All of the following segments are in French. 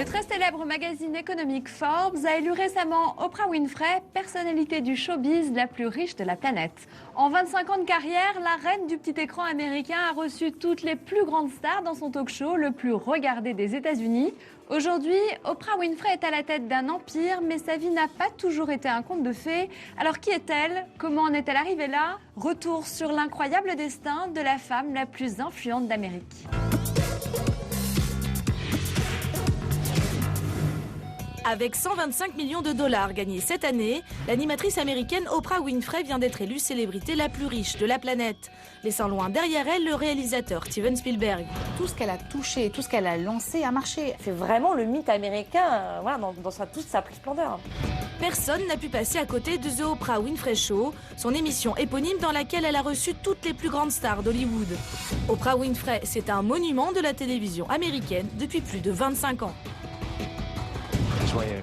Le très célèbre magazine économique Forbes a élu récemment Oprah Winfrey, personnalité du showbiz la plus riche de la planète. En 25 ans de carrière, la reine du petit écran américain a reçu toutes les plus grandes stars dans son talk-show le plus regardé des États-Unis. Aujourd'hui, Oprah Winfrey est à la tête d'un empire, mais sa vie n'a pas toujours été un conte de fées. Alors qui est-elle? Comment en est-elle arrivée là? Retour sur l'incroyable destin de la femme la plus influente d'Amérique. Avec 125 millions de dollars gagnés cette année, l'animatrice américaine Oprah Winfrey vient d'être élue célébrité la plus riche de la planète, laissant loin derrière elle le réalisateur Steven Spielberg. Tout ce qu'elle a touché, tout ce qu'elle a lancé a marché. C'est vraiment le mythe américain voilà, dans toute sa plus splendeur. Personne n'a pu passer à côté de The Oprah Winfrey Show, son émission éponyme dans laquelle elle a reçu toutes les plus grandes stars d'Hollywood. Oprah Winfrey, c'est un monument de la télévision américaine depuis plus de 25 ans.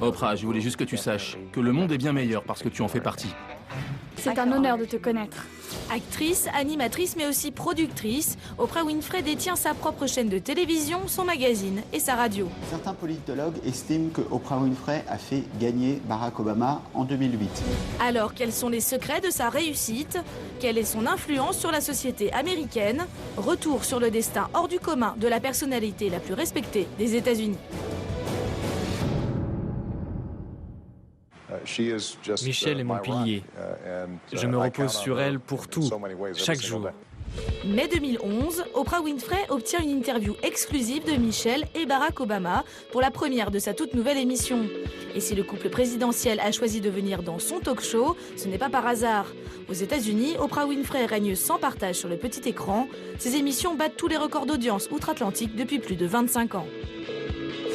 Oprah, je voulais juste que tu saches que le monde est bien meilleur parce que tu en fais partie. C'est un honneur de te connaître. Actrice, animatrice mais aussi productrice, Oprah Winfrey détient sa propre chaîne de télévision, son magazine et sa radio. Certains politologues estiment que Oprah Winfrey a fait gagner Barack Obama en 2008. Alors, quels sont les secrets de sa réussite? Quelle est son influence sur la société américaine? Retour sur le destin hors du commun de la personnalité la plus respectée des États-Unis. Michelle est mon pilier. Je me repose sur elle pour tout, chaque jour. Mai 2011, Oprah Winfrey obtient une interview exclusive de Michelle et Barack Obama pour la première de sa toute nouvelle émission. Et si le couple présidentiel a choisi de venir dans son talk-show, ce n'est pas par hasard. Aux États-Unis, Oprah Winfrey règne sans partage sur le petit écran. Ses émissions battent tous les records d'audience outre-Atlantique depuis plus de 25 ans.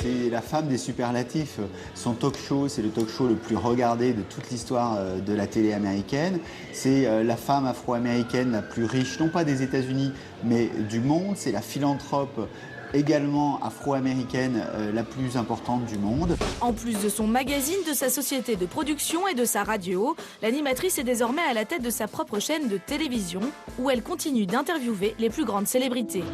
C'est la femme des superlatifs. Son talk-show, c'est le talk-show le plus regardé de toute l'histoire de la télé américaine. C'est la femme afro-américaine la plus riche, non pas des États-Unis, mais du monde. C'est la philanthrope également afro-américaine la plus importante du monde. En plus de son magazine, de sa société de production et de sa radio, l'animatrice est désormais à la tête de sa propre chaîne de télévision, où elle continue d'interviewer les plus grandes célébrités.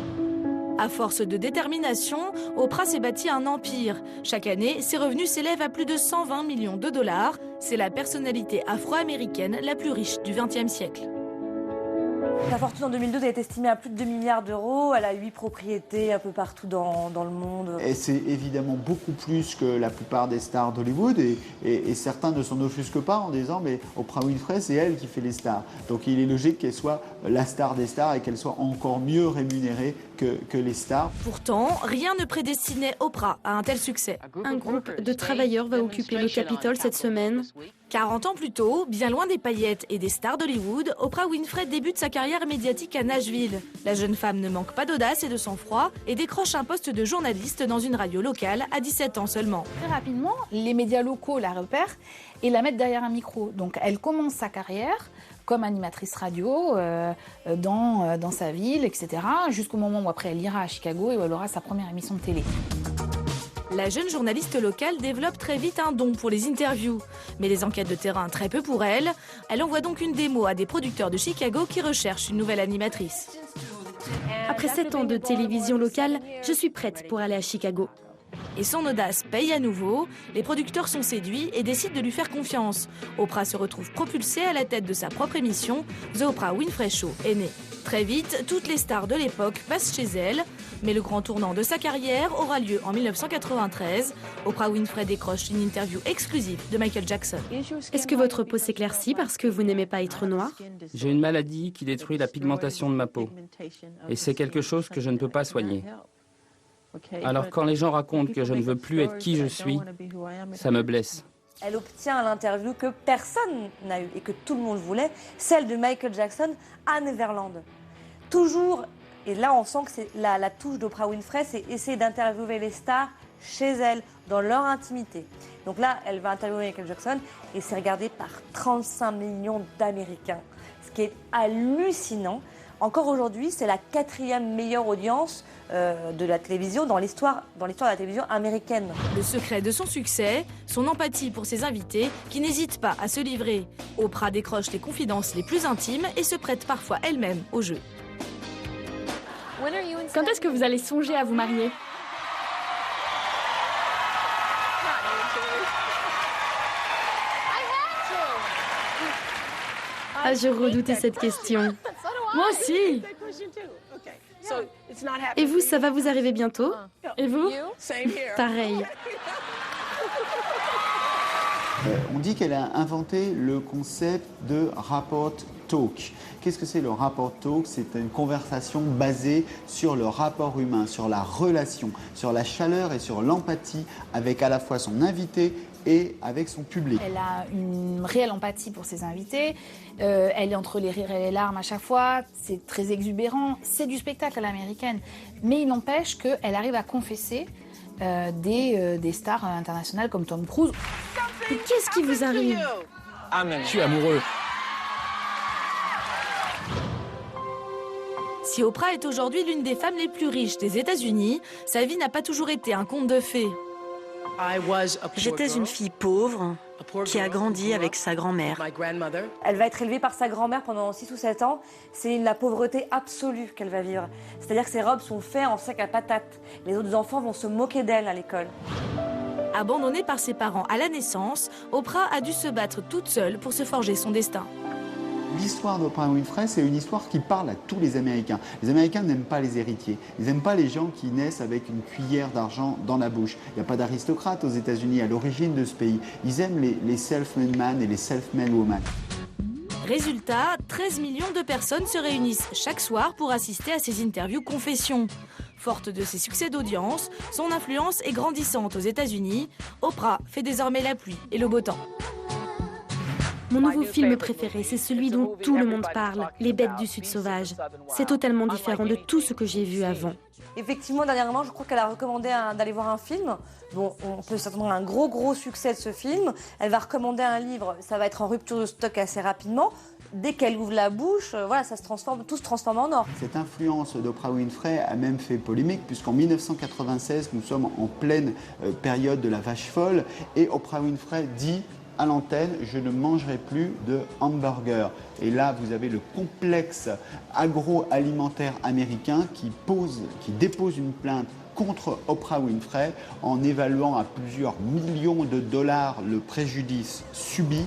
À force de détermination, Oprah s'est bâti un empire. Chaque année, ses revenus s'élèvent à plus de 120 millions de dollars. C'est la personnalité afro-américaine la plus riche du XXe siècle. Sa fortune en 2012 est estimée à plus de 2 milliards d'euros. Elle a 8 propriétés un peu partout dans le monde. Et c'est évidemment beaucoup plus que la plupart des stars d'Hollywood et certains ne s'en offusquent pas en disant mais Oprah Winfrey, c'est elle qui fait les stars. Donc il est logique qu'elle soit la star des stars et qu'elle soit encore mieux rémunérée que les stars. Pourtant, rien ne prédestinait Oprah à un tel succès. Un groupe de travailleurs va occuper le Capitole cette semaine. 40 ans plus tôt, bien loin des paillettes et des stars d'Hollywood, Oprah Winfrey débute sa carrière médiatique à Nashville. La jeune femme ne manque pas d'audace et de sang-froid et décroche un poste de journaliste dans une radio locale à 17 ans seulement. Très rapidement, les médias locaux la repèrent et la mettent derrière un micro. Donc elle commence sa carrière comme animatrice radio dans sa ville, etc. Jusqu'au moment où après elle ira à Chicago et où elle aura sa première émission de télé. La jeune journaliste locale développe très vite un don pour les interviews. Mais les enquêtes de terrain très peu pour elle. Elle envoie donc une démo à des producteurs de Chicago qui recherchent une nouvelle animatrice. Après 7 ans de télévision locale, je suis prête pour aller à Chicago. Et son audace paye à nouveau. Les producteurs sont séduits et décident de lui faire confiance. Oprah se retrouve propulsée à la tête de sa propre émission. The Oprah Winfrey Show est née. Très vite, toutes les stars de l'époque passent chez elle. Mais le grand tournant de sa carrière aura lieu en 1993. Oprah Winfrey décroche une interview exclusive de Michael Jackson. Est-ce que votre peau s'éclaircit parce que vous n'aimez pas être noir? J'ai une maladie qui détruit la pigmentation de ma peau. Et c'est quelque chose que je ne peux pas soigner. Alors quand les gens racontent que je ne veux plus être qui je suis, ça me blesse. Elle obtient l'interview que personne n'a eue et que tout le monde voulait, celle de Michael Jackson à Neverland. Toujours, et là on sent que c'est la touche d'Oprah Winfrey, c'est essayer d'interviewer les stars chez elle, dans leur intimité. Donc là, elle va interviewer Michael Jackson et c'est regardé par 35 millions d'Américains, ce qui est hallucinant. Encore aujourd'hui, c'est la 4e meilleure audience de la télévision dans l'histoire de la télévision américaine. Le secret de son succès, son empathie pour ses invités qui n'hésitent pas à se livrer. Oprah décroche les confidences les plus intimes et se prête parfois elle-même au jeu. Quand est-ce que vous allez songer à vous marier? Ah, je redoutais cette question. Moi aussi. Et vous, ça va vous arriver bientôt? Et vous? Pareil. On dit qu'elle a inventé le concept de rapport talk. Qu'est-ce que c'est le rapport talk? C'est une conversation basée sur le rapport humain, sur la relation, sur la chaleur et sur l'empathie avec à la fois son invité et avec son public. Elle a une réelle empathie pour ses invités. Elle est entre les rires et les larmes à chaque fois. C'est très exubérant. C'est du spectacle à l'américaine. Mais il n'empêche qu'elle arrive à confesser des stars internationales comme Tom Cruise. Mais qu'est-ce qui vous arrive? Je suis amoureux. Si Oprah est aujourd'hui l'une des femmes les plus riches des États-Unis, sa vie n'a pas toujours été un conte de fées. J'étais une fille pauvre qui a grandi avec sa grand-mère. Elle va être élevée par sa grand-mère pendant 6 ou 7 ans. C'est la pauvreté absolue qu'elle va vivre. C'est-à-dire que ses robes sont faites en sac à patates. Les autres enfants vont se moquer d'elle à l'école. Abandonnée par ses parents à la naissance, Oprah a dû se battre toute seule pour se forger son destin. L'histoire d'Oprah Winfrey, c'est une histoire qui parle à tous les Américains. Les Américains n'aiment pas les héritiers. Ils n'aiment pas les gens qui naissent avec une cuillère d'argent dans la bouche. Il n'y a pas d'aristocrates aux États-Unis à l'origine de ce pays. Ils aiment les self-made men et les self-made women. Résultat, 13 millions de personnes se réunissent chaque soir pour assister à ces interviews confessions. Forte de ses succès d'audience, son influence est grandissante aux États-Unis. Oprah fait désormais la pluie et le beau temps. Mon nouveau film préféré, c'est celui dont tout le monde parle, Les Bêtes du Sud sauvage. C'est totalement différent de tout ce que j'ai vu avant. Effectivement, dernièrement, je crois qu'elle a recommandé d'aller voir un film. Bon, on peut s'attendre à un gros succès de ce film. Elle va recommander un livre, ça va être en rupture de stock assez rapidement. Dès qu'elle ouvre la bouche, voilà, tout se transforme en or. Cette influence d'Oprah Winfrey a même fait polémique, puisqu'en 1996, nous sommes en pleine période de la vache folle, et Oprah Winfrey dit à l'antenne, je ne mangerai plus de hamburgers. Et là, vous avez le complexe agroalimentaire américain qui dépose une plainte contre Oprah Winfrey en évaluant à plusieurs millions de dollars le préjudice subi.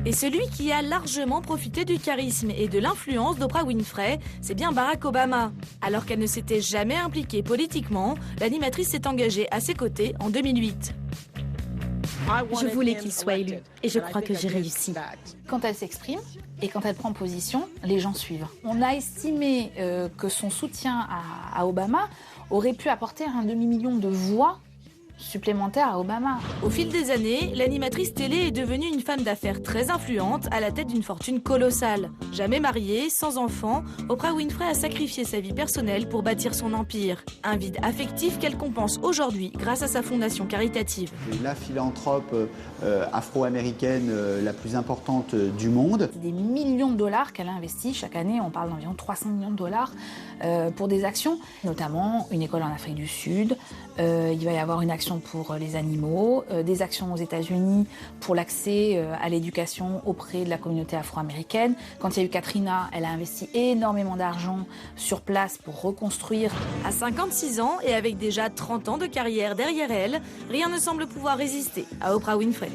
Et celui qui a largement profité du charisme et de l'influence d'Oprah Winfrey, c'est bien Barack Obama. Alors qu'elle ne s'était jamais impliquée politiquement, l'animatrice s'est engagée à ses côtés en 2008. Je voulais qu'il soit élu et je crois que j'ai réussi. Quand elle s'exprime et quand elle prend position, les gens suivent. On a estimé que son soutien à Obama aurait pu apporter un demi-million de voix supplémentaires à Obama. Au fil des années, l'animatrice télé est devenue une femme d'affaires très influente à la tête d'une fortune colossale. Jamais mariée, sans enfant, Oprah Winfrey a sacrifié sa vie personnelle pour bâtir son empire. Un vide affectif qu'elle compense aujourd'hui grâce à sa fondation caritative. C'est la philanthrope afro-américaine la plus importante du monde. Des millions de dollars qu'elle a investis chaque année, on parle d'environ 300 millions de dollars pour des actions, notamment une école en Afrique du Sud. Il va y avoir une action pour les animaux, des actions aux États-Unis pour l'accès à l'éducation auprès de la communauté afro-américaine. Quand il y a eu Katrina, elle a investi énormément d'argent sur place pour reconstruire. À 56 ans et avec déjà 30 ans de carrière derrière elle, rien ne semble pouvoir résister à Oprah Winfrey.